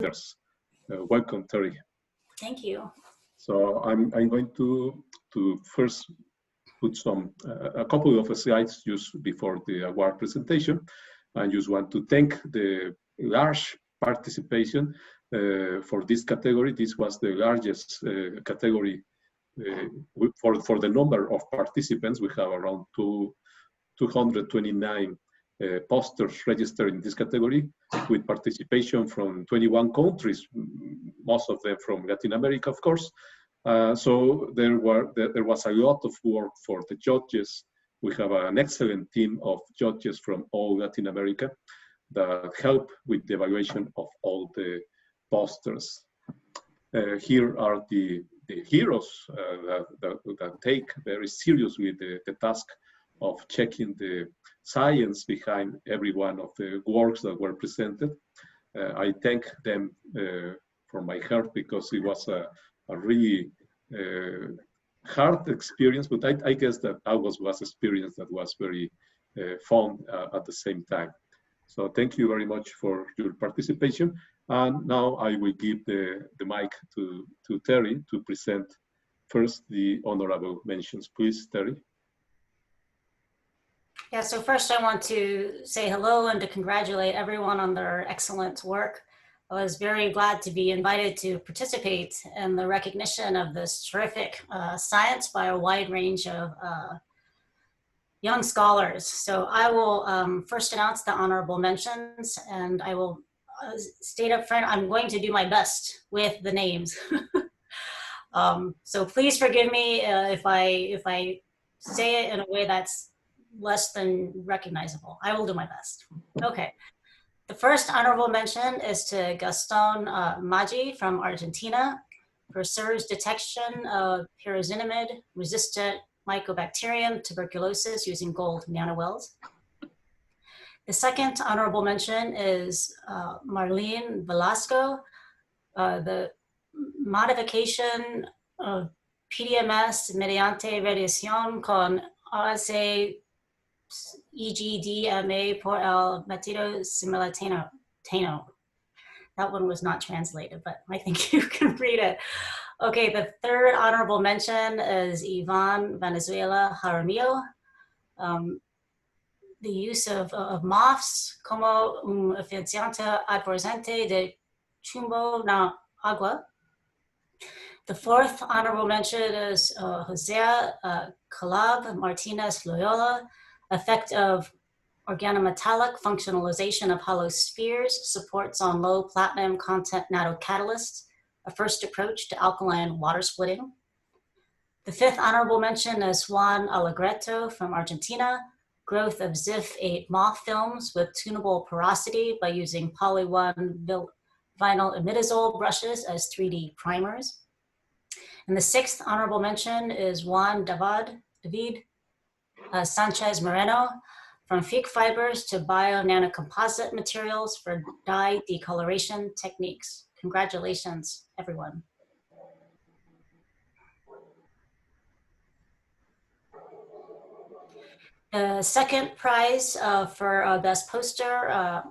presenters. Welcome, Terry. Thank you. So I'm going to first put a couple of slides just before the award presentation. I just want to thank the large participation for this category. This was the largest category for the number of participants. We have around 229 posters registered in this category, with participation from 21 countries, most of them from Latin America, of course. So there was a lot of work for the judges. We have an excellent team of judges from all Latin America that help with the evaluation of all the posters. Here are the heroes that take very seriously the task of checking the science behind every one of the works that were presented. I thank them from my heart, because it was a really hard experience, but I guess that ours was experience that was very fun at the same time. So thank you very much for your participation. And now I will give the mic to Terry to present first the honorable mentions. Please, Terry. Yeah, so first I want to say hello and to congratulate everyone on their excellent work. I was very glad to be invited to participate in the recognition of this terrific science by a wide range of young scholars. So I will first announce the honorable mentions, and I will state up front, I'm going to do my best with the names. So please forgive me if I say it in a way that's less than recognizable. I will do my best. Okay. The first honorable mention is to Gaston Maggi from Argentina for SIRS detection of pyrazinamide-resistant Mycobacterium tuberculosis using gold nanowells. The second honorable mention is Marlene Velasco, the modification of PDMS mediante radiación con ASA EGDMA por el metido simultáneo. That one was not translated, but I think you can read it. Okay, the third honorable mention is Ivan Venezuela Jaramillo. The use of MOFs como un eficiente adversante de chumbo na agua. The fourth honorable mention is Jose Calab Martinez Loyola, effect of organometallic functionalization of hollow spheres, supports on low platinum content nanocatalysts, a first approach to alkaline water splitting. The fifth honorable mention is Juan Allegretto from Argentina, growth of ZIF-8 MOF films with tunable porosity by using poly-1 vinyl imidazole brushes as 3D primers. And the sixth honorable mention is Juan David Sanchez Moreno, from fig fibers to bio-nanocomposite materials for dye decoloration techniques. Congratulations, everyone. The second prize for Best Poster,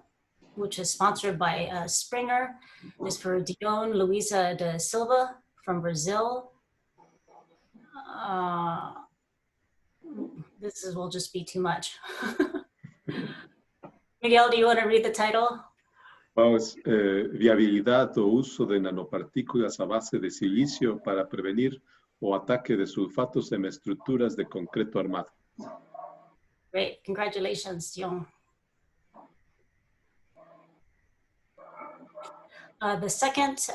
which is sponsored by Springer, is for Dion Luisa de Silva from Brazil. Will just be too much. Miguel, do you want to read the title? Well, es viabilidad o uso de nanopartículas a base de silicio para prevenir o ataque de sulfatos en estructuras de concreto armado. Great, congratulations, Dion. The second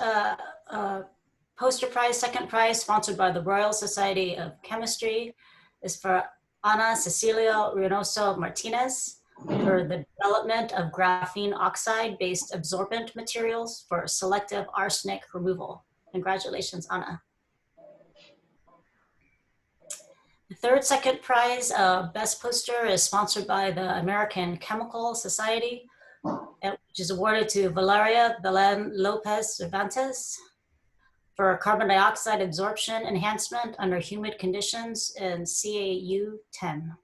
poster prize, second prize, sponsored by the Royal Society of Chemistry, is for Ana Cecilia Reynoso Martinez for the development of graphene oxide-based absorbent materials for selective arsenic removal. Congratulations, Ana. The third second prize, Best Poster, is sponsored by the American Chemical Society, which is awarded to Valeria Belen Lopez Cervantes for carbon dioxide absorption enhancement under humid conditions in CAU 10.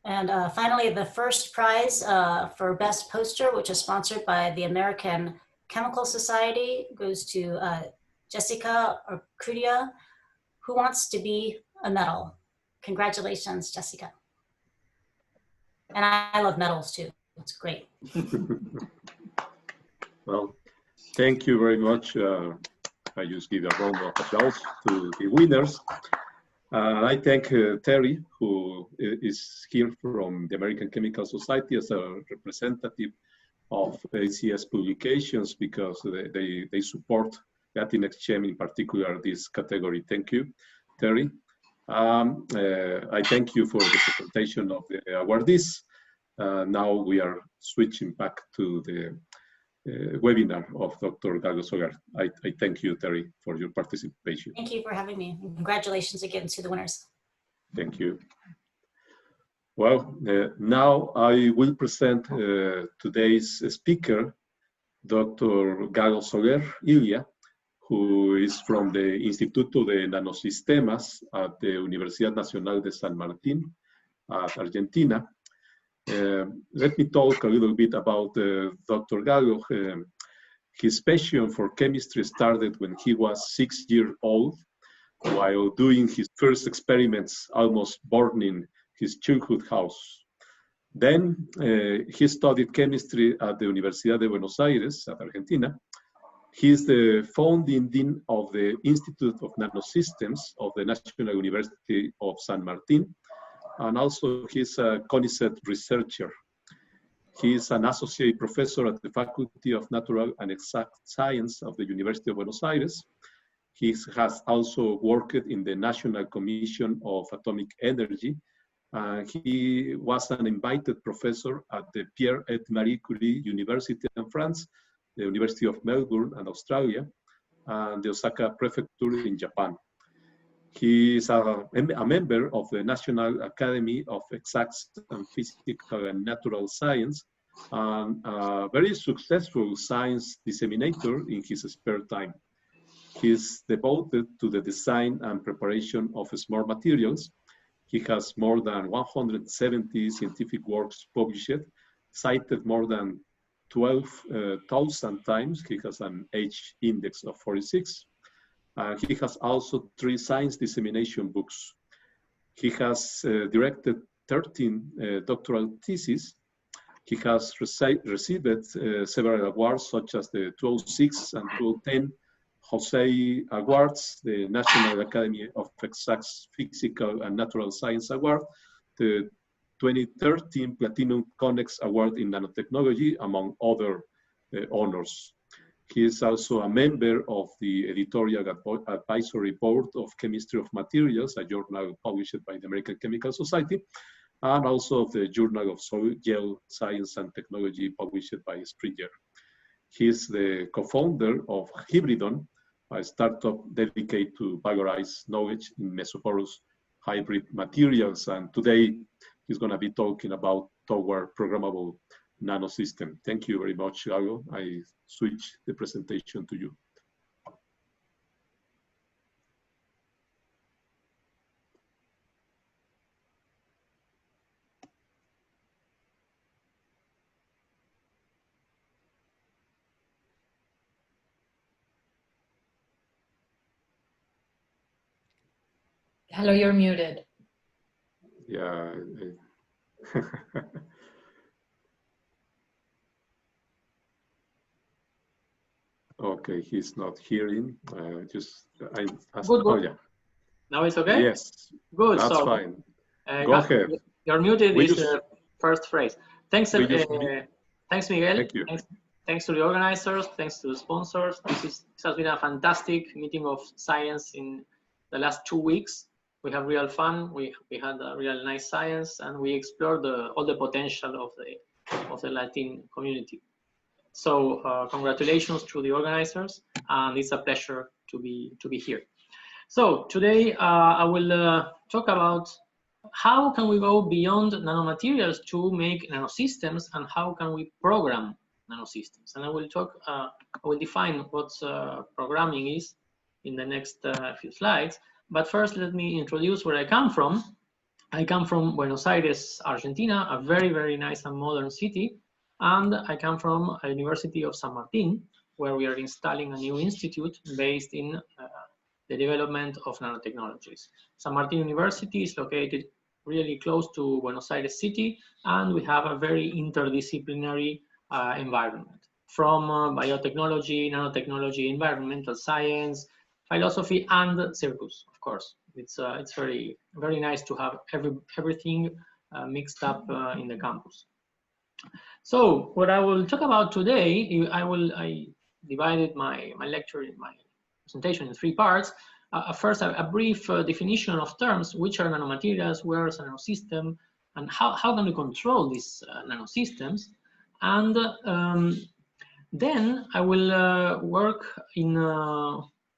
And finally, the first prize for Best Poster, which is sponsored by the American Chemical Society, goes to Jessica Orcudia, who wants to be a medal. Congratulations, Jessica. And I love medals too. It's great. Well, thank you very much. I just give a round of applause to the winners. I thank Terry, who is here from the American Chemical Society as a representative of ACS publications, because they support LatinXChem, in particular this category. Thank you, Terry. I thank you for the presentation of the awardees. Now we are switching back to the webinar of Dr. Galo Soler. I thank you, Terry, for your participation. Thank you for having me. And congratulations again to the winners. Thank you. Well, now I will present today's speaker, Dr. Galo Soler Illia, who is from the Instituto de Nanosistemas at the Universidad Nacional de San Martín, Argentina. Let me talk a little bit about Dr. Galo. His passion for chemistry started when he was 6 years old, while doing his first experiments almost burning his childhood house. Then he studied chemistry at the Universidad de Buenos Aires, at Argentina. He is the founding dean of the Institute of Nanosystems of the National University of San Martín, and also he's a CONICET researcher. He is an associate professor at the Faculty of Natural and Exact Science of the University of Buenos Aires. He has also worked in the National Commission of Atomic Energy. He was an invited professor at the Pierre et Marie Curie University in France, the University of Melbourne and Australia, and the Osaka Prefecture in Japan. He is a member of the National Academy of Exact and Physical and Natural Science, and a very successful science disseminator in his spare time. He is devoted to the design and preparation of smart materials. He has more than 170 scientific works published, cited more than 12,000 times. He has an H index of 46. He has also 3 science dissemination books. He has directed 13 doctoral theses. He has received several awards, such as the 2006 and 2010 Jose Awards, the National Academy of Exact Physical and Natural Science Award, the 2013 Platinum Connex Award in Nanotechnology, among other honors. He is also a member of the Editorial Advisory Board of Chemistry of Materials, a journal published by the American Chemical Society, and also of the Journal of Soil Science and Technology, published by Springer. He is the co-founder of Hybridon, a startup dedicated to valorize knowledge in Mesoporous hybrid materials. And today he's going to be talking about our programmable nanosystem. Thank you very much, Galo. I switch the presentation to you. Hello, you're muted. Yeah. Okay, he's not hearing. Oh, yeah. Now it's okay? Yes. Good. That's so, fine. Go ahead. You're muted is the first phrase. Thanks, thanks, Miguel. Thank you. Thanks to the organizers. Thanks to the sponsors. This has been a fantastic meeting of science in the last 2 weeks. We have real fun. We had a real nice science, and we explored all the potential of the Latin community. So congratulations to the organizers, and it's a pleasure to be here. So today I will talk about how can we go beyond nanomaterials to make nanosystems, and how can we program nanosystems. And I will define what programming is in the next few slides. But first, let me introduce where I come from. I come from Buenos Aires, Argentina, a very, very nice and modern city. And I come from a University of San Martin, where we are installing a new institute based in the development of nanotechnologies. San Martin University is located really close to Buenos Aires city, and we have a very interdisciplinary environment, from biotechnology, nanotechnology, environmental science, philosophy, and circus, of course. It's very, very nice to have everything mixed up in the campus. So what I will talk about today, I divided my lecture in my presentation in 3 parts. First, a brief definition of terms: which are nanomaterials, where is a nanosystem, and how can we control these nanosystems. And then I will work in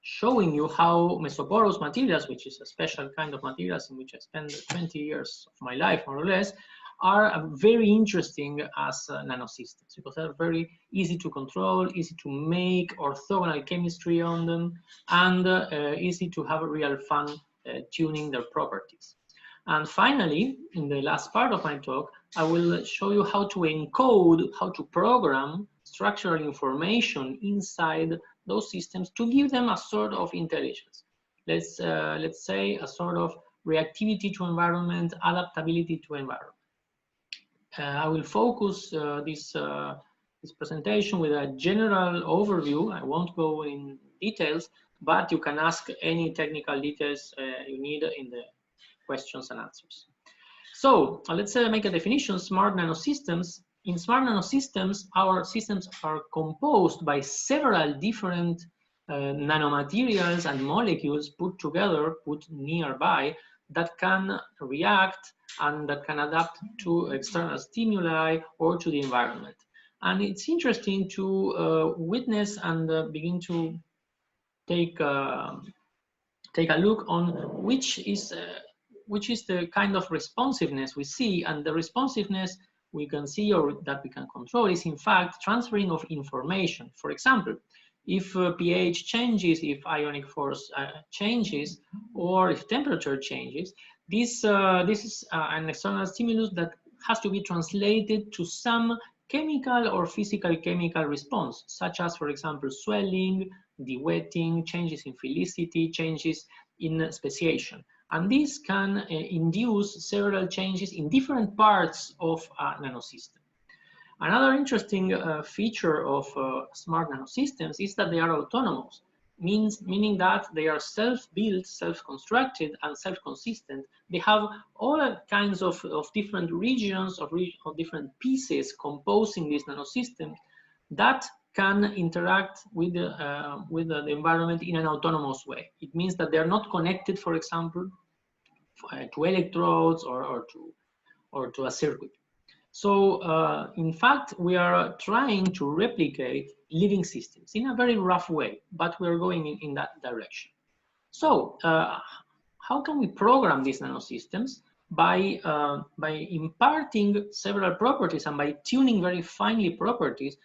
showing you how mesoporous materials, which is a special kind of materials in which I spent 20 years of my life, more or less, are very interesting as nanosystems, because they're very easy to control, easy to make orthogonal chemistry on them, and easy to have real fun tuning their properties. And finally, in the last part of my talk, I will show you how to encode, how to program structural information inside those systems to give them a sort of intelligence. Let's say a sort of reactivity to environment, adaptability to environment. I will focus this presentation with a general overview. I won't go in details, but you can ask any technical details you need in the questions and answers. So let's make a definition: smart nanosystems. In smart nanosystems, our systems are composed by several different nanomaterials and molecules put together, put nearby, that can react and that can adapt to external stimuli or to the environment. And it's interesting to witness and begin to take a look on which is the kind of responsiveness we see. And the responsiveness we can see, or that we can control, is in fact transferring of information. For example, if pH changes, if ionic force changes, or if temperature changes, this is an external stimulus that has to be translated to some chemical or physical chemical response, such as, for example, swelling, de-wetting, changes in philicity, changes in speciation. And this can induce several changes in different parts of a nanosystem. Another interesting feature of smart nanosystems is that they are autonomous, meaning that they are self-built, self-constructed, and self-consistent. They have all kinds of different regions, of different pieces composing this nanosystem that can interact with the environment in an autonomous way. It means that they are not connected, for example, to electrodes or to a circuit. So in fact, we are trying to replicate living systems in a very rough way, but we're going in that direction. So how can we program these nanosystems? By imparting several properties and by tuning very finely properties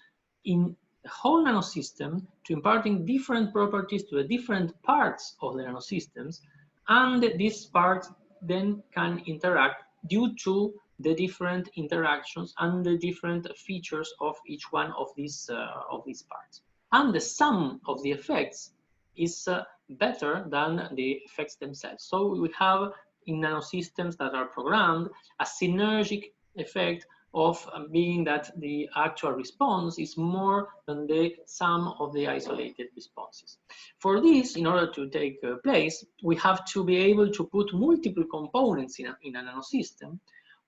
in the whole nanosystem, to imparting different properties to the different parts of the nanosystems, and these parts then can interact due to the different interactions and the different features of each one of these parts. And the sum of the effects is better than the effects themselves. So we have in nanosystems that are programmed a synergic effect of being that the actual response is more than the sum of the isolated responses. For this, in order to take place, we have to be able to put multiple components in a nanosystem.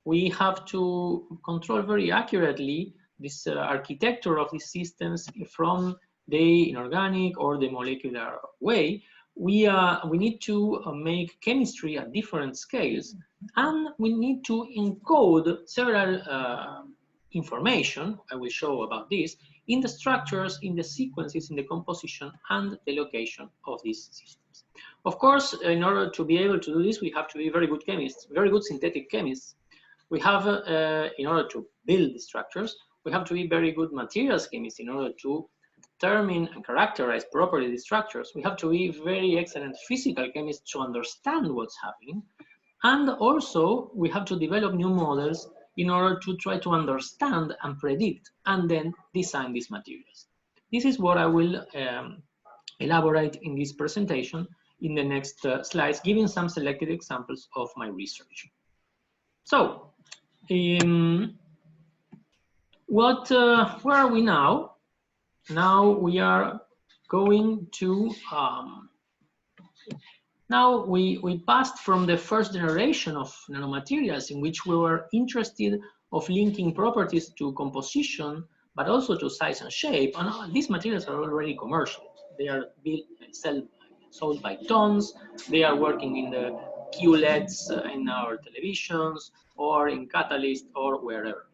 We have to control very accurately this architecture of these systems from the inorganic or the molecular way. We need to make chemistry at different scales, and we need to encode several information, I will show about this, in the structures, in the sequences, in the composition, and the location of these systems. Of course, in order to be able to do this, we have to be very good chemists, very good synthetic chemists. We have, in order to build the structures, we have to be very good materials chemists in order to determine and characterize properly the structures. We have to be very excellent physical chemists to understand what's happening. And also, we have to develop new models in order to try to understand and predict and then design these materials. This is what I will elaborate in this presentation in the next slides, giving some selected examples of my research. So, where are we now? Now we are going to, now we passed from the first generation of nanomaterials in which we were interested of linking properties to composition, but also to size and shape. And these materials are already commercial. They are sold by tons. They are working in the QLEDs in our televisions or in catalysts or wherever.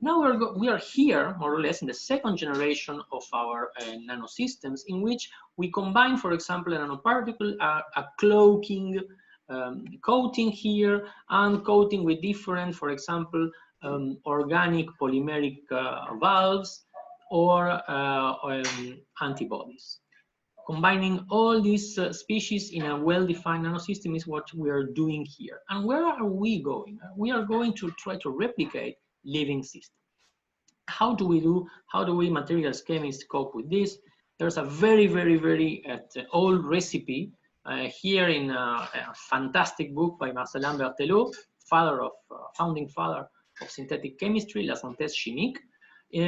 Now we are here, more or less, in the second generation of our nanosystems, in which we combine, for example, a nanoparticle, a cloaking coating here, and coating with different, for example, organic polymeric valves or antibodies. Combining all these species in a well-defined nanosystem is what we are doing here. And where are we going? We are going to try to replicate living systems. How do we materials chemists cope with this? There's a very old recipe here in a fantastic book by Marcelin Berthelot, founding father of synthetic chemistry, La Synthèse Chimique.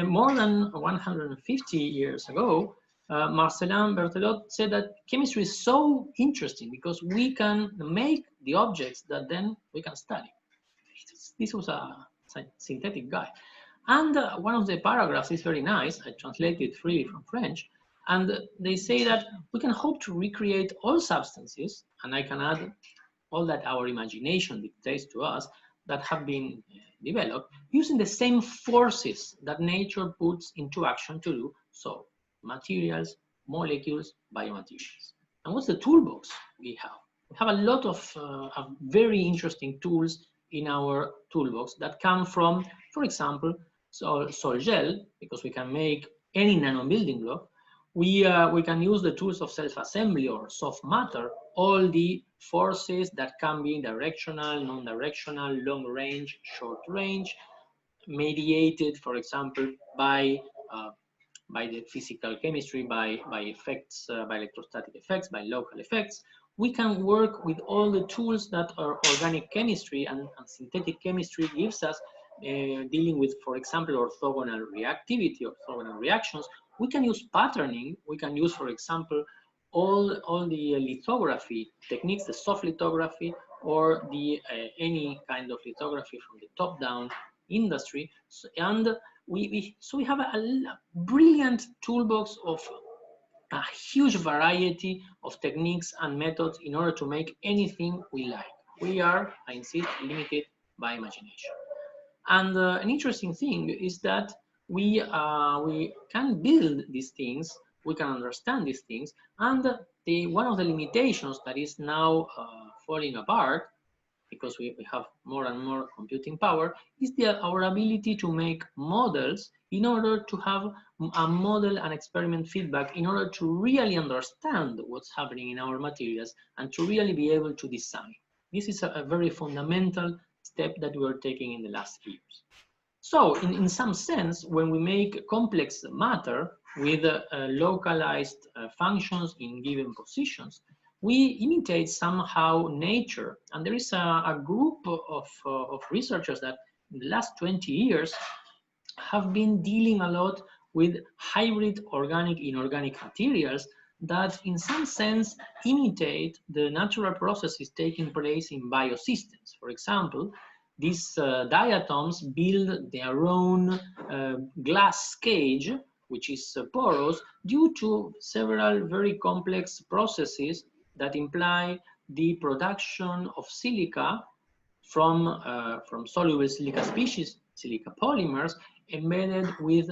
More than 150 years ago, Marcelin Berthelot said that chemistry is so interesting because we can make the objects that then we can study. This was a synthetic guy. And one of the paragraphs is very nice. I translated freely from French. And they say that we can hope to recreate all substances, and I can add all that our imagination dictates to us, that have been developed using the same forces that nature puts into action to do so. Materials, molecules, biomaterials. And what's the toolbox we have? We have a lot of very interesting tools in our toolbox that come from, for example, sol gel, because we can make any nano building block. We can use the tools of self-assembly or soft matter, all the forces that can be directional, non-directional, long range, short range, mediated, for example, by the physical chemistry, by effects, by electrostatic effects, by local effects. We can work with all the tools that our organic chemistry and synthetic chemistry gives us, dealing with, for example, orthogonal reactivity, orthogonal reactions. We can use patterning. We can use, for example, all the lithography techniques, the soft lithography, or the any kind of lithography from the top-down industry. And we have a brilliant toolbox of a huge variety of techniques and methods in order to make anything we like. We are, I insist, limited by imagination. And an interesting thing is that we can build these things, we can understand these things, and one of the limitations that is now falling apart, because we have more and more computing power, is our ability to make models in order to have a model and experiment feedback in order to really understand what's happening in our materials and to really be able to design. This is a very fundamental step that we are taking in the last years. So in some sense, when we make complex matter with localized functions in given positions, we imitate somehow nature. And there is a group of researchers that in the last 20 years have been dealing a lot with hybrid organic inorganic materials that in some sense imitate the natural processes taking place in biosystems. For example, these diatoms build their own glass cage, which is porous, due to several very complex processes that imply the production of silica from soluble silica species, silica polymers, embedded with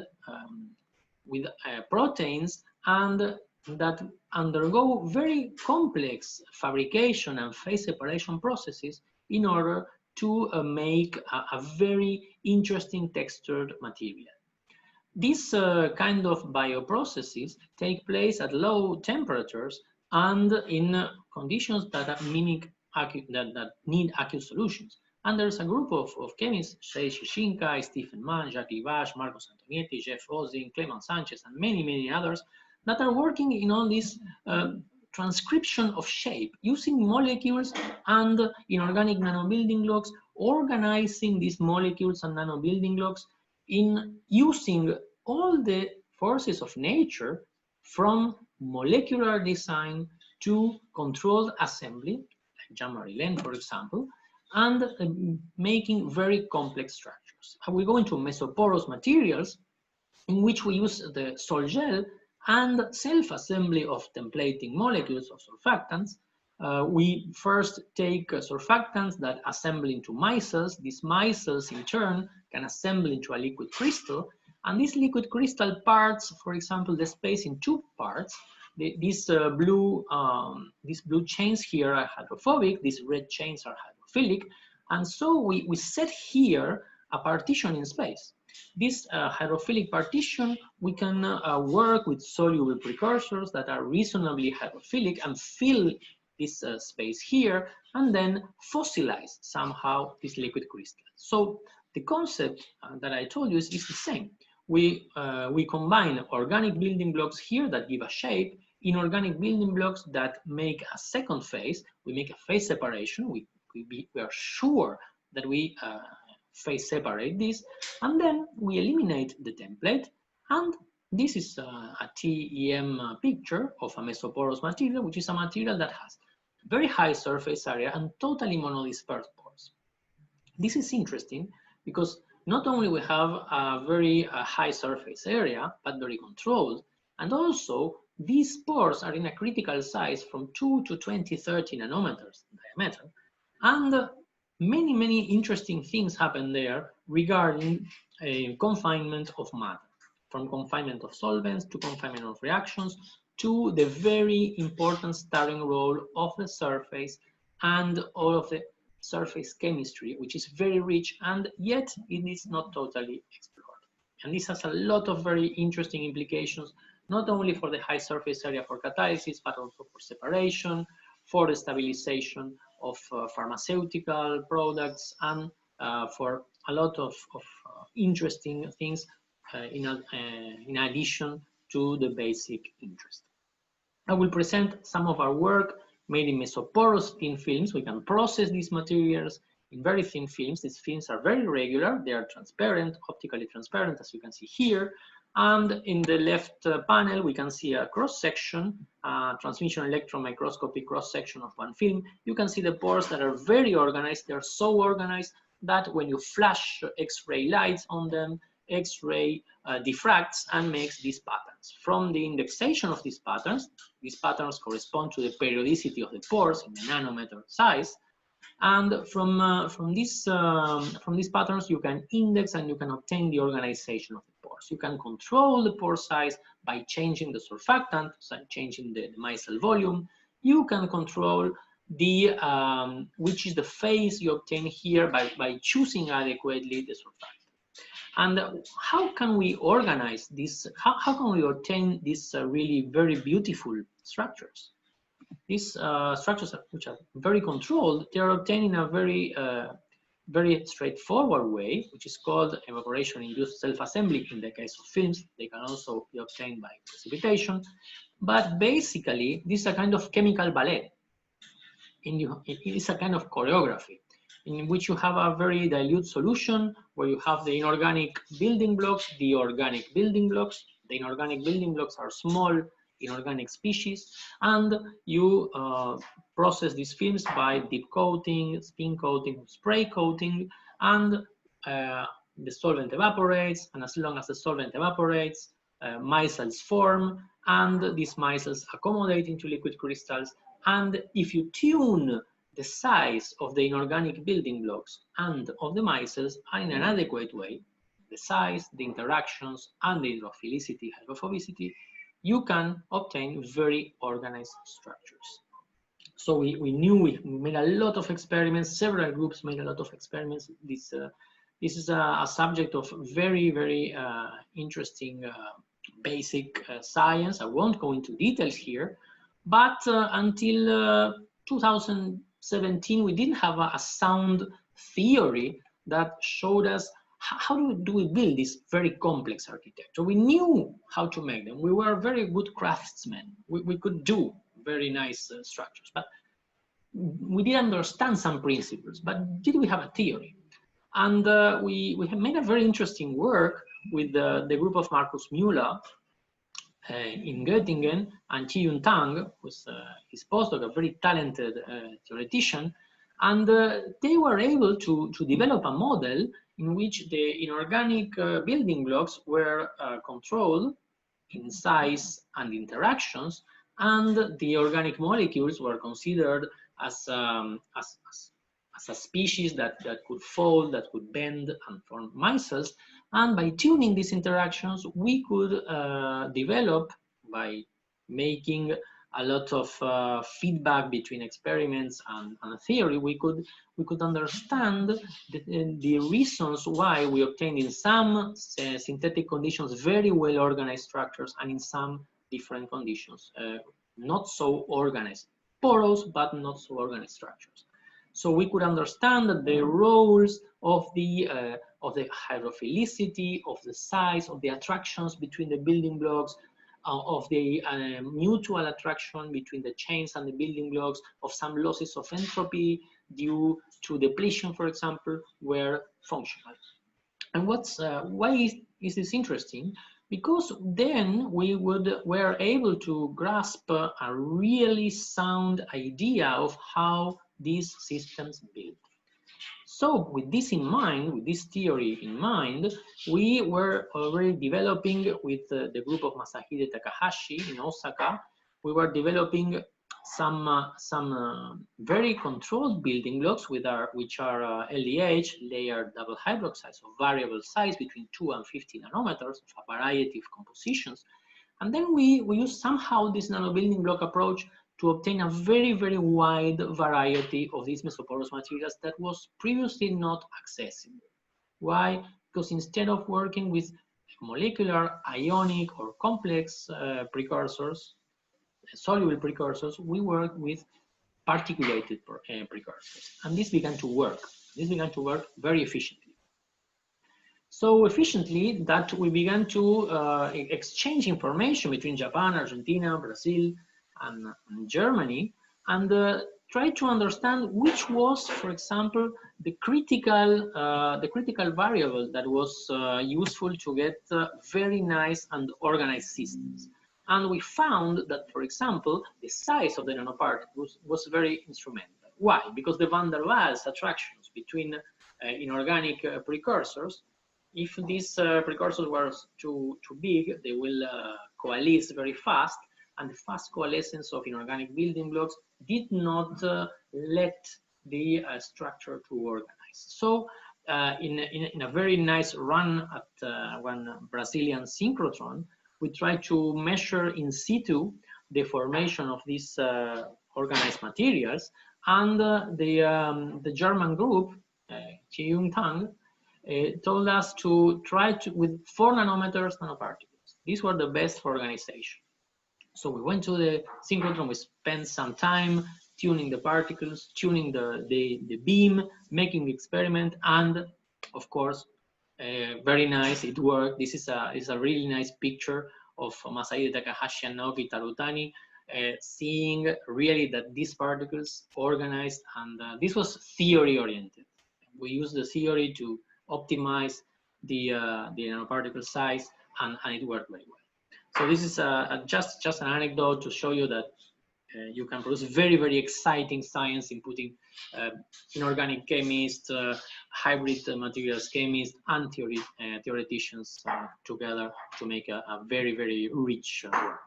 proteins, and that undergo very complex fabrication and phase separation processes in order to make a very interesting textured material. These kind of bioprocesses take place at low temperatures and in conditions that mimic that need acute solutions. And there's a group of chemists, Shay Shishinka, Stephen Mann, Jacques Livache, Marcos Antonietti, Jeff Ozing, Clement Sanchez, and many, many others that are working in all this transcription of shape, using molecules and inorganic nanobuilding blocks, organizing these molecules and nanobuilding blocks in using all the forces of nature, from molecular design to controlled assembly, like Jean-Marie Len, for example, and making very complex structures. And we go into mesoporous materials, in which we use the sol gel and self-assembly of templating molecules of surfactants. We first take surfactants that assemble into micelles. These micelles, in turn, can assemble into a liquid crystal. And these liquid crystal parts, for example, the space in two parts, these blue chains here are hydrophobic, these red chains are hydrophilic. And so we set here a partition in space. This hydrophilic partition, we can work with soluble precursors that are reasonably hydrophilic and fill this space here, and then fossilize somehow this liquid crystal. So the concept that I told you is the same. We combine organic building blocks here that give a shape, inorganic building blocks that make a second phase. We make a phase separation. We are sure that we phase separate this, and then we eliminate the template. And this is a TEM picture of a mesoporous material, which is a material that has very high surface area and totally monodispersed pores. This is interesting because not only we have a very high surface area, but very controlled, and also these pores are in a critical size from 2 to 20-30 nanometers diameter, and many, many interesting things happen there regarding confinement of matter, from confinement of solvents to confinement of reactions to the very important starting role of the surface and all of the surface chemistry, which is very rich, and yet it is not totally explored. And this has a lot of very interesting implications, not only for the high surface area for catalysis, but also for separation, for the stabilization of pharmaceutical products, and for a lot of interesting things in addition to the basic interest. I will present some of our work made in mesoporous thin films. We can process these materials in very thin films. These films are very regular. They are transparent, optically transparent, as you can see here. And in the left panel, we can see a cross-section, transmission electron microscopy cross-section of one film. You can see the pores that are very organized. They're so organized that when you flash X-ray lights on them, X-ray diffracts and makes these patterns. From the indexation of these patterns correspond to the periodicity of the pores in the nanometer size. And from these patterns, you can index and you can obtain the organization of the pores. You can control the pore size by changing the surfactant, so changing the micelle volume. You can control the which is the phase you obtain here by choosing adequately the surfactant. And how can we organize this? How can we obtain these really very beautiful structures? These structures, which are very controlled, they are obtained in a very straightforward way, which is called evaporation-induced self-assembly. In the case of films, they can also be obtained by precipitation. But basically, this is a kind of chemical ballet. It is a kind of choreography in which you have a very dilute solution where you have the inorganic building blocks, the organic building blocks. The inorganic building blocks are small inorganic species, and you process these films by deep coating, spin coating, spray coating, and the solvent evaporates, and as long as the solvent evaporates, micelles form, and these micelles accommodate into liquid crystals. And if you tune the size of the inorganic building blocks and of the micelles in an adequate way, the size, the interactions, and the hydrophilicity, hydrophobicity, you can obtain very organized structures. So we made a lot of experiments, several groups made a lot of experiments. This is a subject of very, very interesting basic science. I won't go into details here, but until 2006, 2017, we didn't have a sound theory that showed us how do we build this very complex architecture. We knew how to make them. We were very good craftsmen. We could do very nice structures, but we did understand some principles, but did we have a theory? And we have made a very interesting work with the group of Markus Müller in Göttingen and Chi-Yun Tang, who's his postdoc, a very talented theoretician, and they were able to develop a model in which the inorganic building blocks were controlled in size and interactions, and the organic molecules were considered as a species that could fold, that could bend and form micelles. And by tuning these interactions, we could develop, by making a lot of feedback between experiments and theory, we could understand the reasons why we obtained in some synthetic conditions very well organized structures, and in some different conditions not so organized, porous but not so organized structures. So we could understand that the roles of the hydrophilicity, of the size, of the attractions between the building blocks, of the mutual attraction between the chains and the building blocks, of some losses of entropy due to depletion, for example, were functional. And why is this interesting? Because then we were able to grasp a really sound idea of how these systems build. So with this in mind, with this theory in mind, we were already developing with the group of Masahide Takahashi in Osaka, we were developing some very controlled building blocks which are LDH, layered double hydroxides of variable size between 2 and 50 nanometers of a variety of compositions. And then we use somehow this nano building block approach to obtain a very, very wide variety of these mesoporous materials that was previously not accessible. Why? Because instead of working with molecular, ionic, or complex precursors, soluble precursors, we work with particulated precursors. And this began to work. This began to work very efficiently. So efficiently that we began to exchange information between Japan, Argentina, Brazil, and Germany, and try to understand which was, for example, the critical variable that was useful to get very nice and organized systems. And we found that, for example, the size of the nanoparticles was very instrumental. Why? Because the van der Waals attractions between inorganic precursors, if these precursors were too big, they will coalesce very fast, and the fast coalescence of inorganic building blocks did not let the structure to organize. So in a very nice run at one Brazilian synchrotron, we try to measure in situ the formation of these organized materials, and the German group, Chi-Yun Tang, told us to try to, with 4 nanometers nanoparticles. These were the best for organization. So we went to the synchrotron, we spent some time tuning the particles, tuning the beam, making the experiment, and of course, very nice, it worked. This is a really nice picture of Masahide Takahashi and Naoki Tarutani, seeing really that these particles organized, and this was theory oriented. We used the theory to optimize the nanoparticle size, and it worked very well. So this is just an anecdote to show you that you can produce very, very exciting science in putting inorganic chemists, hybrid materials chemists, and theoreticians together to make a very, very rich work.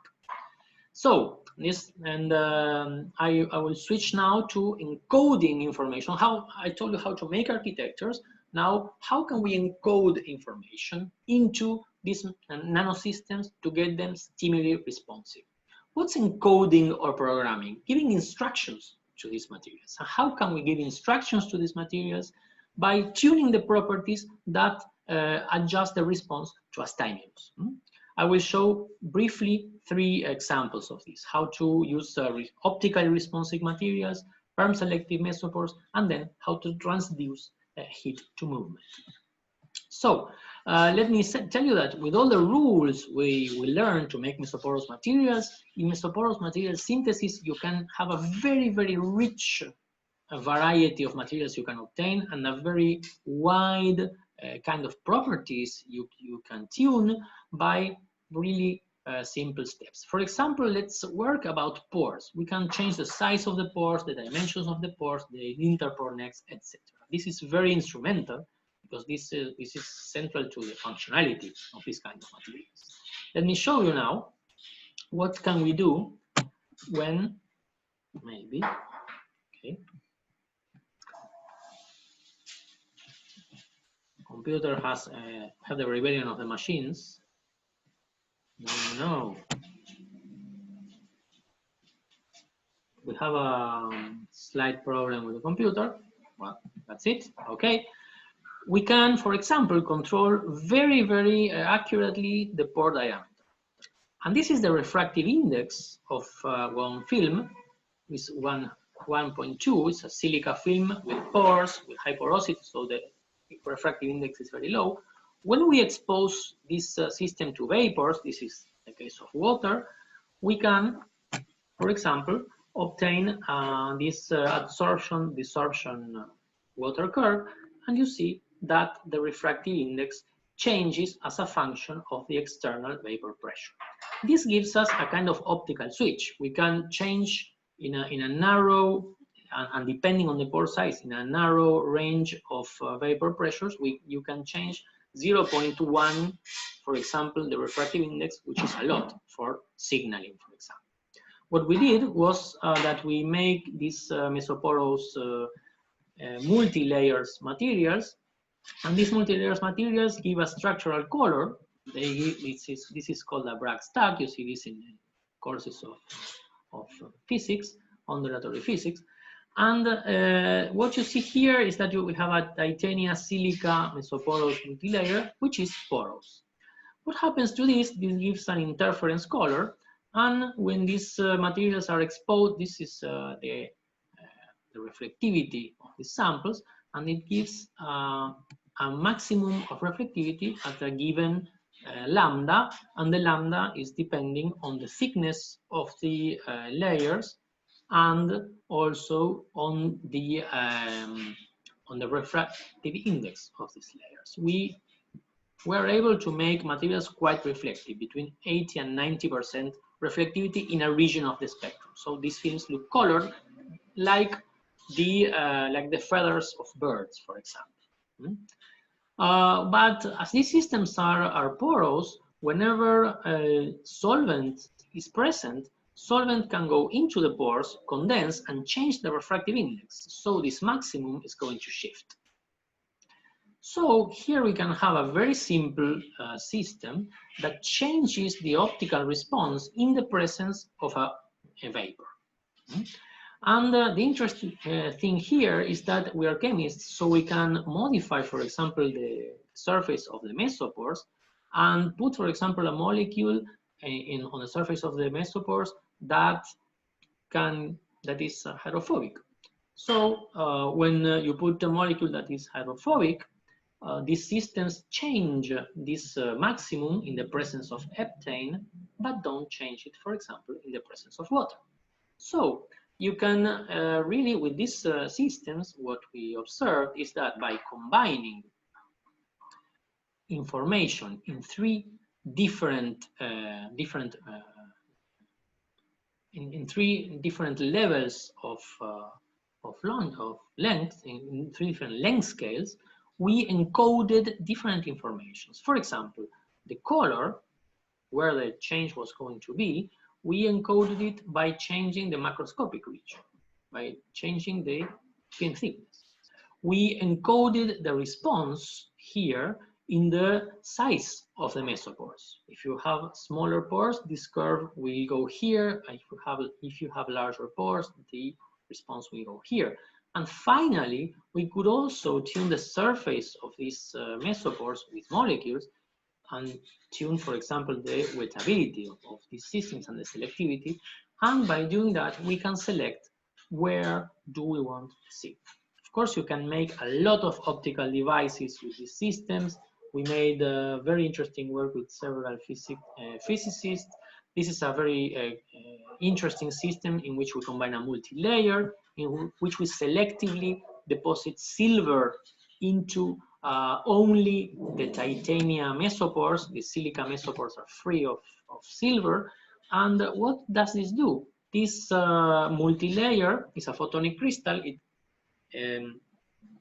So this, and I will switch now to encoding information. How I told you how to make architectures. Now, how can we encode information into these nanosystems to get them stimuli responsive? What's encoding or programming? Giving instructions to these materials. And how can we give instructions to these materials? By tuning the properties that adjust the response to a stimulus. I will show briefly 3 examples of this. How to use optically responsive materials, Perm-selective mesopores, and then how to transduce heat to movement. So let me tell you that with all the rules we learned to make mesoporous materials, in mesoporous material synthesis, you can have a very, very rich variety of materials you can obtain, and a very wide kind of properties you can tune by really simple steps. For example, let's work about pores. We can change the size of the pores, the dimensions of the pores, the interpore necks, etc. This is very instrumental because this is central to the functionality of this kind of materials. Let me show you now what can we do when maybe, okay. Computer has have the rebellion of the machines. No. We have a slight problem with the computer. Well, that's it. Okay. We can, for example, control very, very accurately the pore diameter. And this is the refractive index of one film. It's 1.2. It's a silica film with pores, with high porosity, so the refractive index is very low. When we expose this system to vapors, this is the case of water, we can, for example, obtain this absorption-desorption water curve, and you see that the refractive index changes as a function of the external vapor pressure. This gives us a kind of optical switch. We can change in a narrow, and depending on the pore size, in a narrow range of vapor pressures, you can change 0.1, for example, the refractive index, which is a lot for signaling, for example. What we did was that we make these mesoporous multi-layers materials, and these multi-layers materials give a structural color. This is called a Bragg stack. You see this in courses of physics, undulatory physics. And what you see here is that we have a titania silica mesoporous multilayer, which is porous. What happens to this? This gives an interference color, and when these materials are exposed, this is the reflectivity of the samples, and it gives a maximum of reflectivity at a given lambda, and the lambda is depending on the thickness of the layers and also on the refractive index of these layers. We were able to make materials quite reflective, between 80 and 90% reflectivity in a region of the spectrum. So these films look colored like the feathers of birds, for example. But as these systems are porous, whenever a solvent is present, solvent can go into the pores, condense, and change the refractive index. So this maximum is going to shift. So here we can have a very simple system that changes the optical response in the presence of a vapor. And the interesting thing here is that we are chemists, so we can modify, for example, the surface of the mesopores and put, for example, a molecule on the surface of the mesopores that is hydrophobic. So when you put a molecule that is hydrophobic, these systems change this maximum in the presence of heptane, but don't change it, for example, in the presence of water. So you can really, with these systems, what we observed is that by combining information in three different three different levels of length, in three different length scales, we encoded different informations. For example, the color, where the change was going to be, we encoded it by changing the macroscopic region, by changing the film thickness. We encoded the response here in the size of the mesopores. If you have smaller pores, this curve will go here. If you have larger pores, the response will go here. And finally, we could also tune the surface of these mesopores with molecules and tune, for example, the wettability of these systems and the selectivity. And by doing that, we can select where do we want to see. Of course, you can make a lot of optical devices with these systems. We made very interesting work with several physicists. This is a very interesting system in which we combine a multi-layer, in which we selectively deposit silver into only the titanium mesopores. The silica mesopores are free of silver. And what does this do? This multi-layer is a photonic crystal. It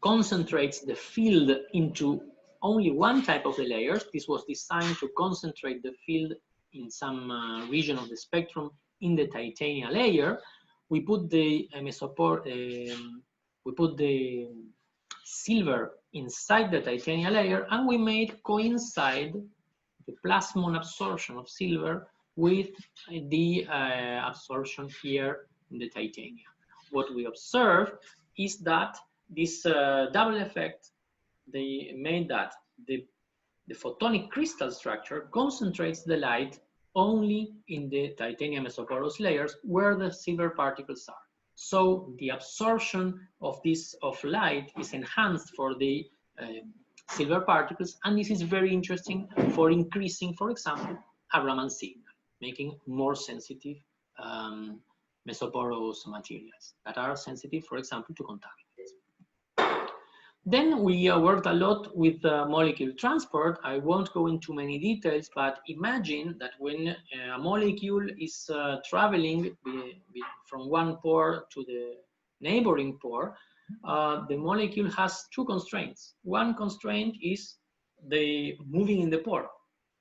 concentrates the field into only one type of the layers. This was designed to concentrate the field in some region of the spectrum in the titanium layer. We put the mesopore, we put the silver inside the titanium layer, and we made coincide the plasmon absorption of silver with the absorption here in the titanium. What we observe is that this double effect, they made that the photonic crystal structure concentrates the light only in the titanium mesoporous layers where the silver particles are. So the absorption of light is enhanced for the silver particles, and this is very interesting for increasing, for example, a Raman signal, making more sensitive mesoporous materials that are sensitive, for example, to contaminants. Then we worked a lot with molecule transport. I won't go into many details, but imagine that when a molecule is traveling from one pore to the neighboring pore, the molecule has two constraints. One constraint is the moving in the pore.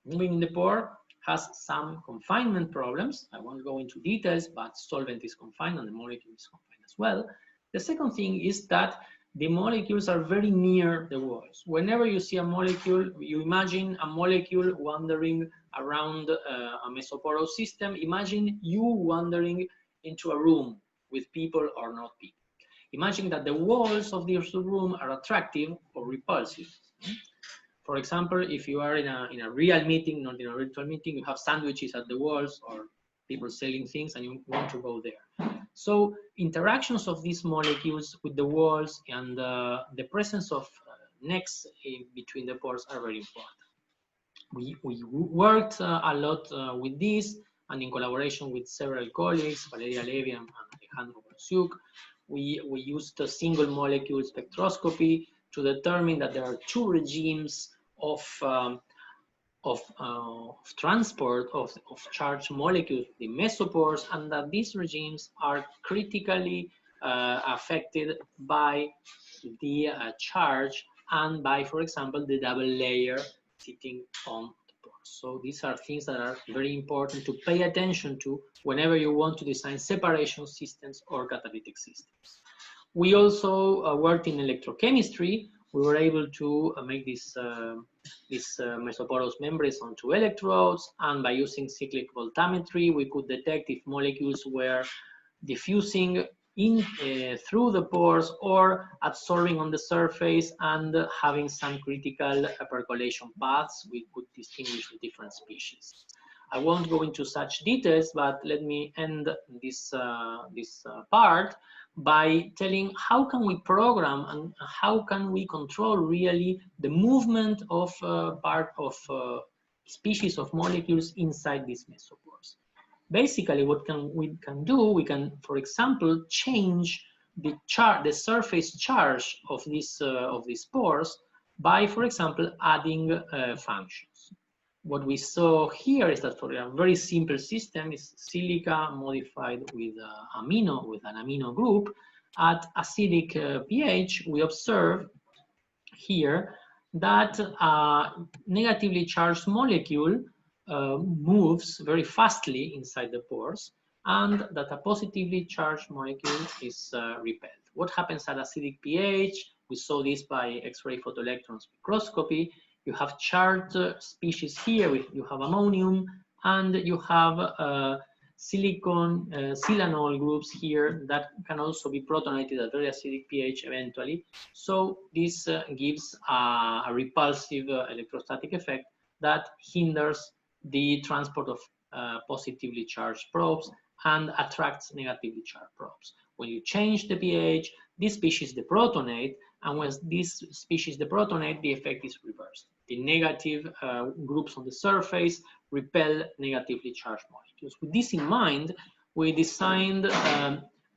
Moving in the pore has some confinement problems. I won't go into details, but solvent is confined and the molecule is confined as well. The second thing is that the molecules are very near the walls. Whenever you see a molecule, you imagine a molecule wandering around a mesoporous system. Imagine you wandering into a room with people or not people. Imagine that the walls of this room are attractive or repulsive. For example, if you are in a real meeting, not in a virtual meeting, you have sandwiches at the walls or people selling things and you want to go there. So interactions of these molecules with the walls and the presence of necks between the pores are very important. We worked a lot with this, and in collaboration with several colleagues, Valeria Levy and Alejandro Borsiuk, we used a single molecule spectroscopy to determine that there are two regimes of transport of charged molecules, the mesopores, and that these regimes are critically affected by the charge and by, for example, the double layer sitting on the pores. So these are things that are very important to pay attention to whenever you want to design separation systems or catalytic systems. We also worked in electrochemistry. We were able to make these mesoporous membranes on two electrodes, and by using cyclic voltammetry, we could detect if molecules were diffusing through the pores or absorbing on the surface and having some critical percolation paths. We could distinguish the different species. I won't go into such details, but let me end this part by telling how can we program and how can we control really the movement of part of species of molecules inside these mesopores. Basically, what we can do, we can, for example, change the surface charge of these pores by, for example, adding functions. What we saw here is that for a very simple system is silica modified with an amino group at acidic pH. We observe here that a negatively charged molecule moves very fastly inside the pores, and that a positively charged molecule is repelled. What happens at acidic pH? We saw this by X-ray photoelectron spectroscopy. You have charged species here. You have ammonium, and you have silanol groups here that can also be protonated at very acidic pH eventually. So this gives a repulsive electrostatic effect that hinders the transport of positively charged probes and attracts negatively charged probes. When you change the pH, this species deprotonate, and when this species deprotonate, the effect is reversed. The negative groups on the surface repel negatively charged molecules. With this in mind, we designed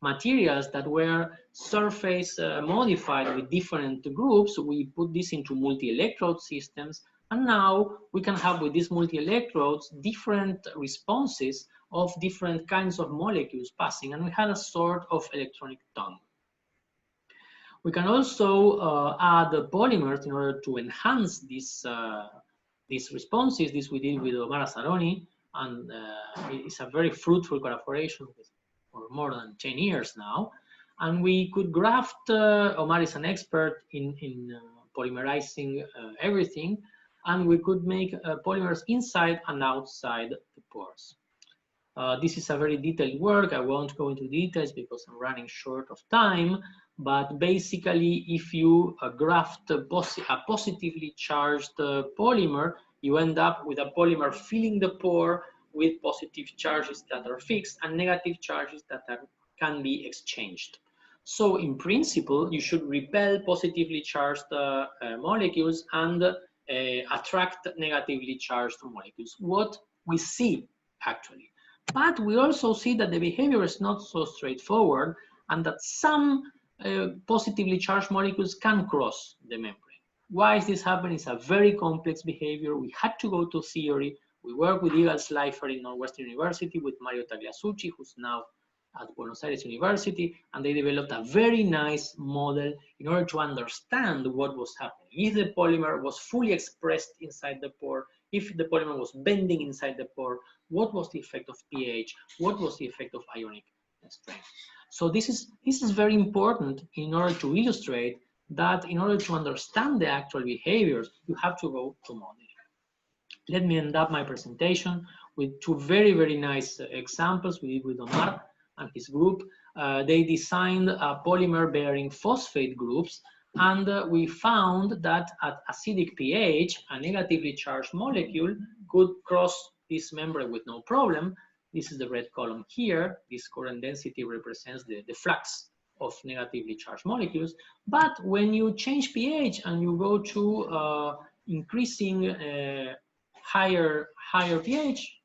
materials that were surface modified with different groups. We put this into multi-electrode systems, and now we can have with these multi-electrodes different responses of different kinds of molecules passing, and we had a sort of electronic tongue. We can also add polymers in order to enhance these responses. This we did with Omar Azaroni, and it's a very fruitful collaboration for more than 10 years now. And we could graft, Omar is an expert in polymerizing everything, and we could make polymers inside and outside the pores. This is a very detailed work. I won't go into details because I'm running short of time, but basically if you graft a positively charged polymer, you end up with a polymer filling the pore with positive charges that are fixed and negative charges that can be exchanged. So in principle, you should repel positively charged molecules and attract negatively charged molecules. What we see actually. But we also see that the behavior is not so straightforward, and that some positively charged molecules can cross the membrane. Why is this happening? It's a very complex behavior. We had to go to theory. We work with Igal Slifer in Northwestern University with Mario Tagliasucci, who's now at Buenos Aires University, and they developed a very nice model in order to understand what was happening. If the polymer was fully expressed inside the pore, if the polymer was bending inside the pore, what was the effect of pH? What was the effect of ionic strength? So this is very important in order to illustrate that in order to understand the actual behaviors, you have to go to modeling. Let me end up my presentation with two very, very nice examples we did with Omar and his group. They designed polymer-bearing phosphate groups, and we found that at acidic pH, a negatively charged molecule could cross this membrane with no problem. This is the red column here. This current density represents the flux of negatively charged molecules. But when you change pH and you go to increasing higher pH,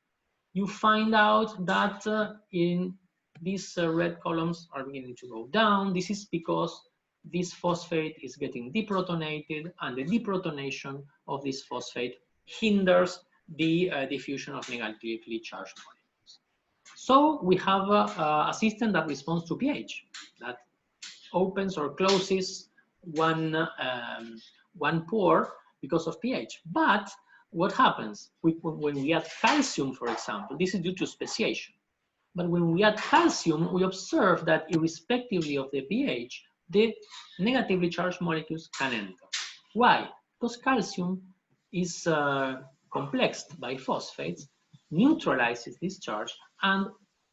you find out that in these red columns are beginning to go down. This is because this phosphate is getting deprotonated, and the deprotonation of this phosphate hinders the diffusion of negatively charged molecules. So we have a system that responds to pH, that opens or closes one pore because of pH. But what happens when we add calcium, for example? This is due to speciation. But when we add calcium, we observe that irrespectively of the pH, the negatively charged molecules can enter. Why? Because calcium is complexed by phosphates, neutralizes this charge, and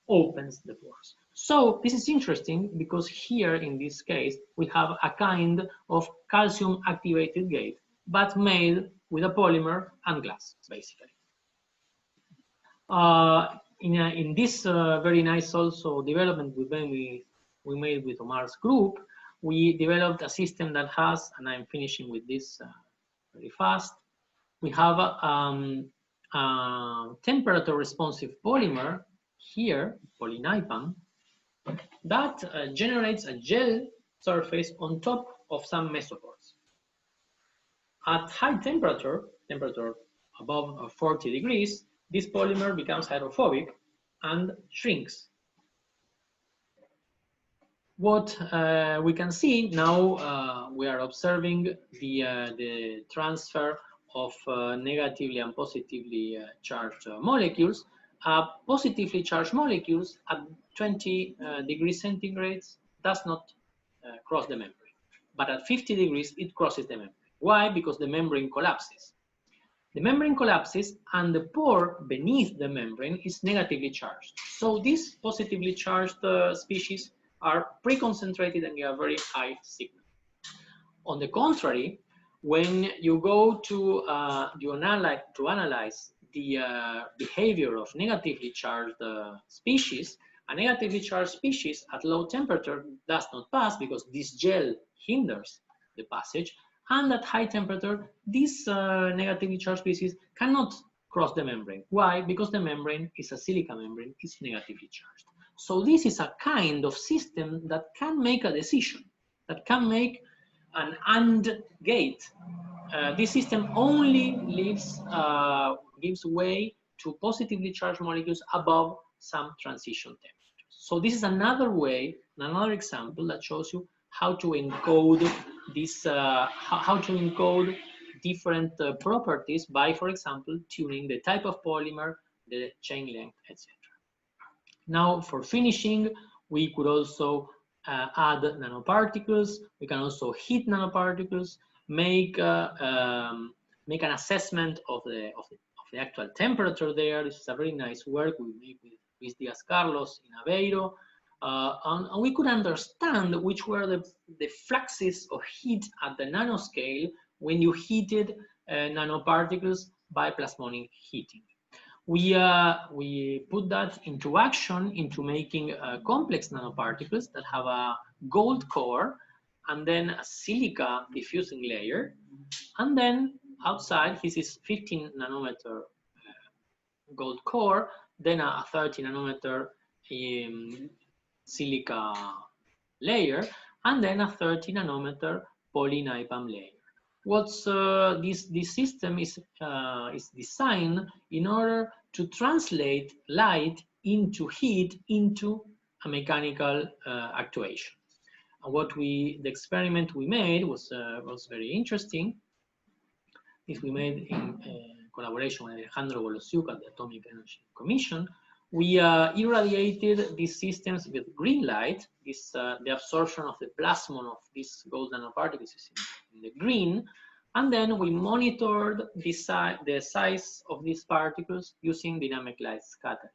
opens the pores. So this is interesting because here in this case, we have a kind of calcium activated gate, but made with a polymer and glass, basically. In this very nice also development we made with Omar's group, we developed a system that has, and I'm finishing with this very fast, we have a temperature responsive polymer here, polynipam, that generates a gel surface on top of some mesopores. At high temperature above 40 degrees, this polymer becomes hydrophobic and shrinks. What we can see now, we are observing the transfer of negatively and positively charged molecules. Positively charged molecules at 20 degrees centigrade does not cross the membrane, but at 50 degrees it crosses the membrane. Why? Because the membrane collapses. The membrane collapses and the pore beneath the membrane is negatively charged. So these positively charged species are pre-concentrated and give a very high signal. On the contrary, when you go to analyze the behavior of negatively charged species, A negatively charged species at low temperature does not pass because this gel hinders the passage, and at high temperature, this negatively charged species cannot cross the membrane. Why? Because the membrane is a silica membrane, it's negatively charged. So this is a kind of system that can make a decision, that can make an AND gate. This system only gives way to positively charged molecules above some transition temperature. So this is another way, another example that shows you how to encode this, how to encode different properties by, for example, tuning the type of polymer, the chain length, etc. Now, for finishing, we could also add nanoparticles. We can also heat nanoparticles, make make an assessment of the actual temperature there. This is a very nice work we made with Luis Diaz Carlos in Aveiro. And we could understand which were the fluxes of heat at the nanoscale when you heated nanoparticles by plasmonic heating. We put that into action into making complex nanoparticles that have a gold core and then a silica diffusing layer. And then outside, this is 15 nanometer gold core, then a 30 nanometer silica layer, and then a 30 nanometer poly-NIPAM layer. What's this system is designed in order to translate light into heat into a mechanical actuation. And the experiment we made was very interesting. This we made in collaboration with Alejandro Bolosiuk at the Atomic Energy Commission. We irradiated these systems with green light. The absorption of the plasmon of these gold nanoparticles is in the green. And then we monitored the size of these particles using dynamic light scattering.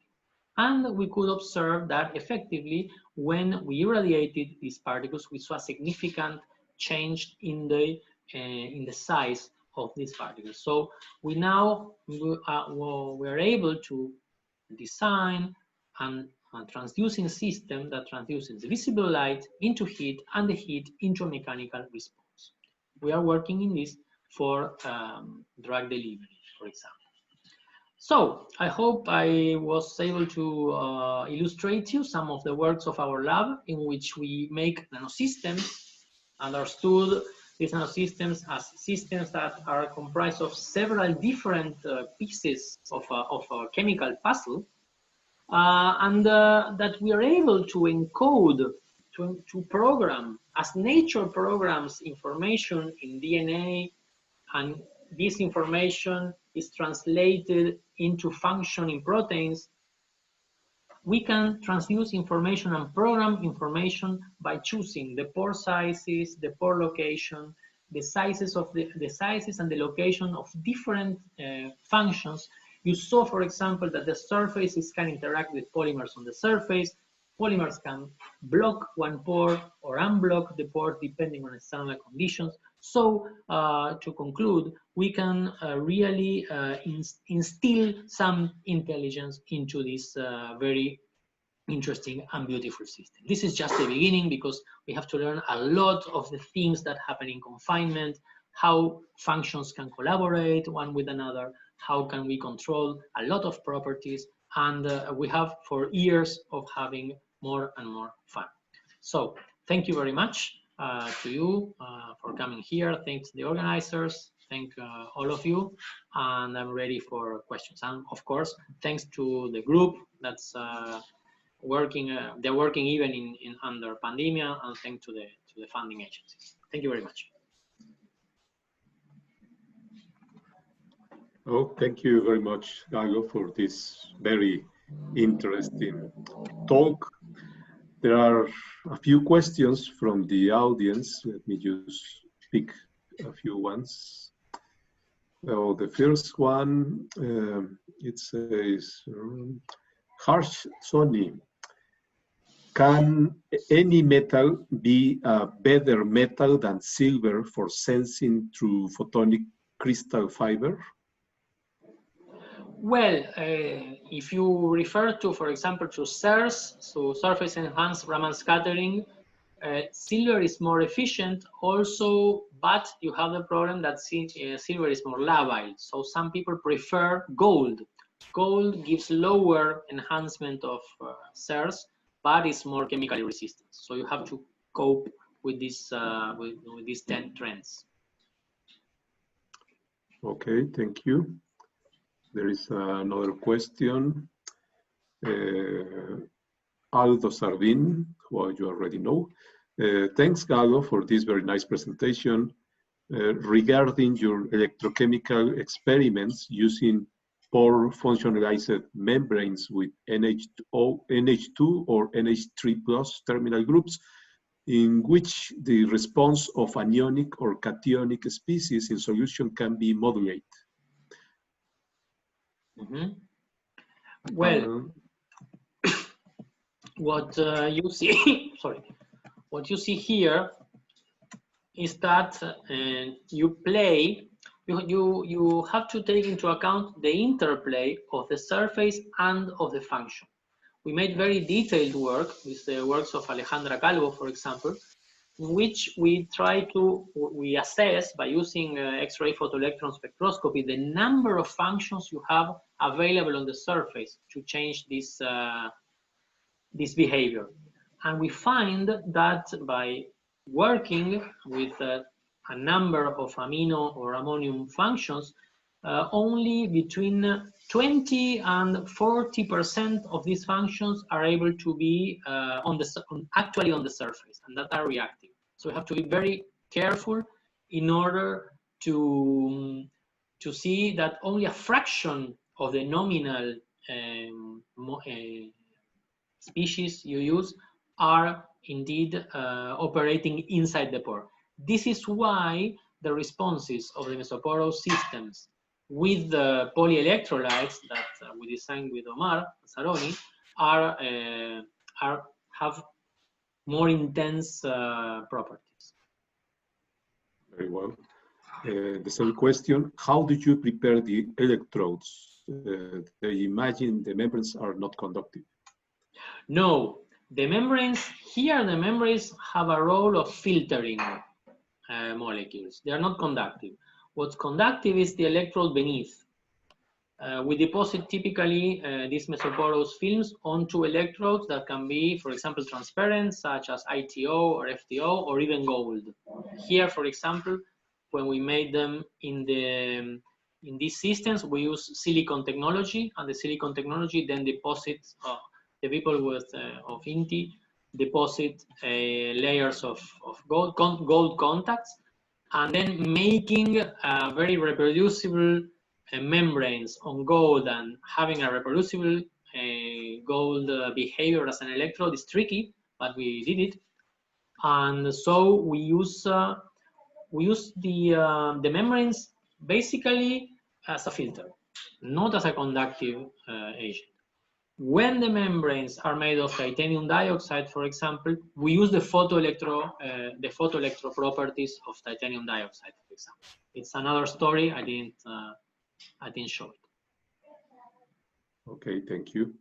And we could observe that effectively, when we irradiated these particles, we saw a significant change in the size of these particles. So we now are able to design and transducing system that transduces visible light into heat and the heat into a mechanical response. We are working in this for drug delivery, for example. So I hope I was able to illustrate you some of the works of our lab in which we make nanosystems, understood these nanosystems as systems that are comprised of several different pieces of a chemical puzzle, and that we are able to encode, to program, as nature programs information in DNA, and this information is translated into function in proteins. We can transduce information and program information by choosing the pore sizes, the pore location, the sizes of the sizes and the location of different functions. You saw, for example, that the surfaces can interact with polymers on the surface. Polymers can block one pore or unblock the pore depending on external conditions. So to conclude, we can really instill some intelligence into this very interesting and beautiful system. This is just the beginning, because we have to learn a lot of the things that happen in confinement, how functions can collaborate one with another, how can we control a lot of properties, and we have 4 years of having more and more fun. So thank you very much to you for coming here. Thanks to the organizers. Thank all of you, and I'm ready for questions. And of course, thanks to the group that's working. They're working even in under pandemic, and thanks to the funding agencies. Thank you very much. Oh, thank you very much, Galo, for this very interesting talk. There are a few questions from the audience. Let me just pick a few ones. Well, the first one, it says, Harsh Sony, can any metal be a better metal than silver for sensing through photonic crystal fiber? Well, if you refer to, for example, to SERS, so surface enhanced Raman scattering, silver is more efficient also, but you have the problem that silver is more labile. So some people prefer gold. Gold gives lower enhancement of SERS, but is more chemically resistant. So you have to cope with this with these 10 trends. Okay, thank you. There is another question. Aldo Sardin, who you already know. Thanks, Galo, for this very nice presentation. Regarding your electrochemical experiments using pore functionalized membranes with NH2 or NH3 plus terminal groups, in which the response of anionic or cationic species in solution can be modulated. Mm-hmm. Well, what you see, sorry, what you see here is that you have to take into account the interplay of the surface and of the function. We made very detailed work with the works of Alejandra Calvo, for example, in which we assess by using X-ray photoelectron spectroscopy the number of functions you have available on the surface to change this this behavior. And we find that by working with a number of amino or ammonium functions, only between 20 and 40% of these functions are able to be actually on the surface, and that are reactive. So we have to be very careful in order to see that only a fraction of the nominal species you use are indeed operating inside the pore. This is why the responses of the Mesoporous systems with the polyelectrolytes that we designed with Omar Saroni have more intense properties. Very well. The same question, how did you prepare the electrodes? They imagine the membranes are not conductive. No, the membranes have a role of filtering molecules. They are not conductive. What's conductive is the electrode beneath. We deposit typically these mesoporous films onto electrodes that can be, for example, transparent, such as ITO or FTO, or even gold. Here, for example, when we made them in these systems, we use silicon technology, and the silicon technology then deposits the people with of INTI deposit layers of gold contacts, and then making very reproducible membranes on gold and having a reproducible gold behavior as an electrode is tricky, but we did it. And so we use the membranes basically as a filter, not as a conductive agent. When the membranes are made of titanium dioxide, for example, we use the photoelectro properties of titanium dioxide, for example. It's another story. I didn't show it. Okay, thank you.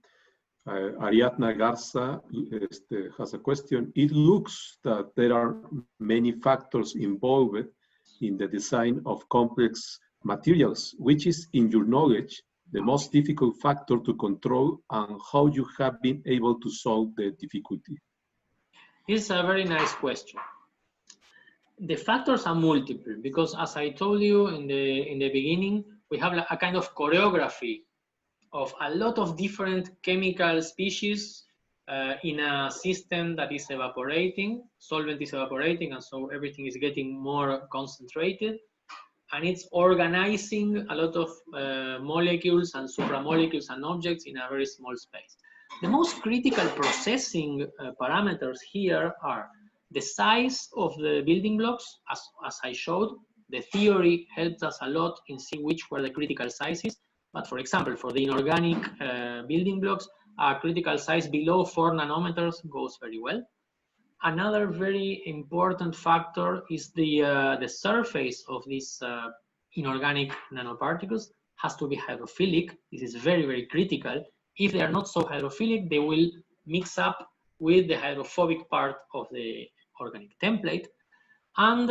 Ariadna Garza has a question. It looks that there are many factors involved in the design of complex materials. Which is, in your knowledge, the most difficult factor to control, and how you have been able to solve the difficulty? It's a very nice question. The factors are multiple because, as I told you in the beginning, we have a kind of choreography of a lot of different chemical species in a system that is evaporating, solvent is evaporating, and so everything is getting more concentrated. And it's organizing a lot of molecules and supramolecules and objects in a very small space. The most critical processing parameters here are the size of the building blocks, as I showed. The theory helped us a lot in seeing which were the critical sizes. But for example, for the inorganic building blocks, a critical size below 4 nanometers goes very well. Another very important factor is the surface of these inorganic nanoparticles. has to be hydrophilic. This is very, very critical. If they are not so hydrophilic, they will mix up with the hydrophobic part of the organic template. And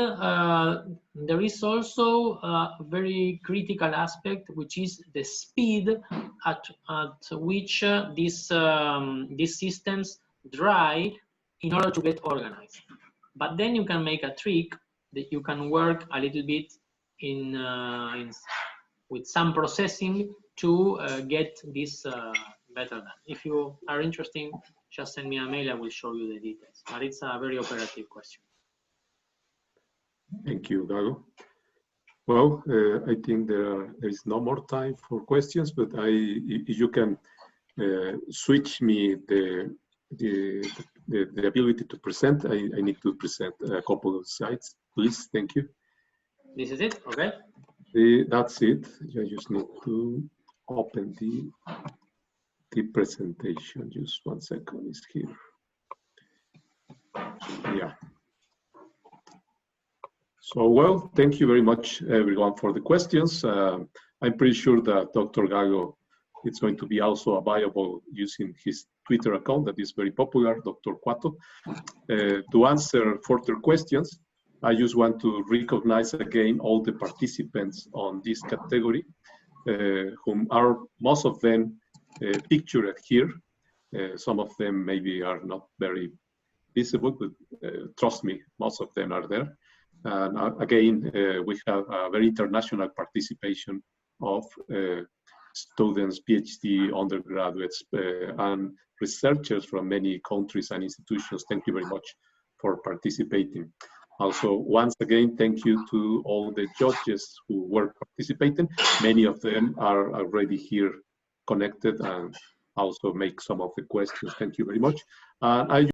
there is also a very critical aspect, which is the speed at which these systems dry in order to get organized. But then you can make a trick that you can work a little bit with some processing to get this better done. If you are interested, just send me a mail. I will show you the details. But it's a very operative question. Thank you, Galo. Well, I think there is no more time for questions, but if you can switch me the ability to present, I need to present a couple of slides, please. Thank you. This is it, okay? That's it. I just need to open the presentation. Just 1 second, it's here. Yeah. So, well, thank you very much, everyone, for the questions. I'm pretty sure that Dr. Galo is going to be also available using his Twitter account that is very popular, Dr. Cuato. To answer further questions, I just want to recognize again all the participants on this category, whom are most of them pictured here. Some of them maybe are not very visible, but trust me, most of them are there. And again, we have a very international participation of students, PhD, undergraduates, and researchers from many countries and institutions. Thank you very much for participating. Also, once again, thank you to all the judges who were participating. Many of them are already here connected and also make some of the questions. Thank you very much. I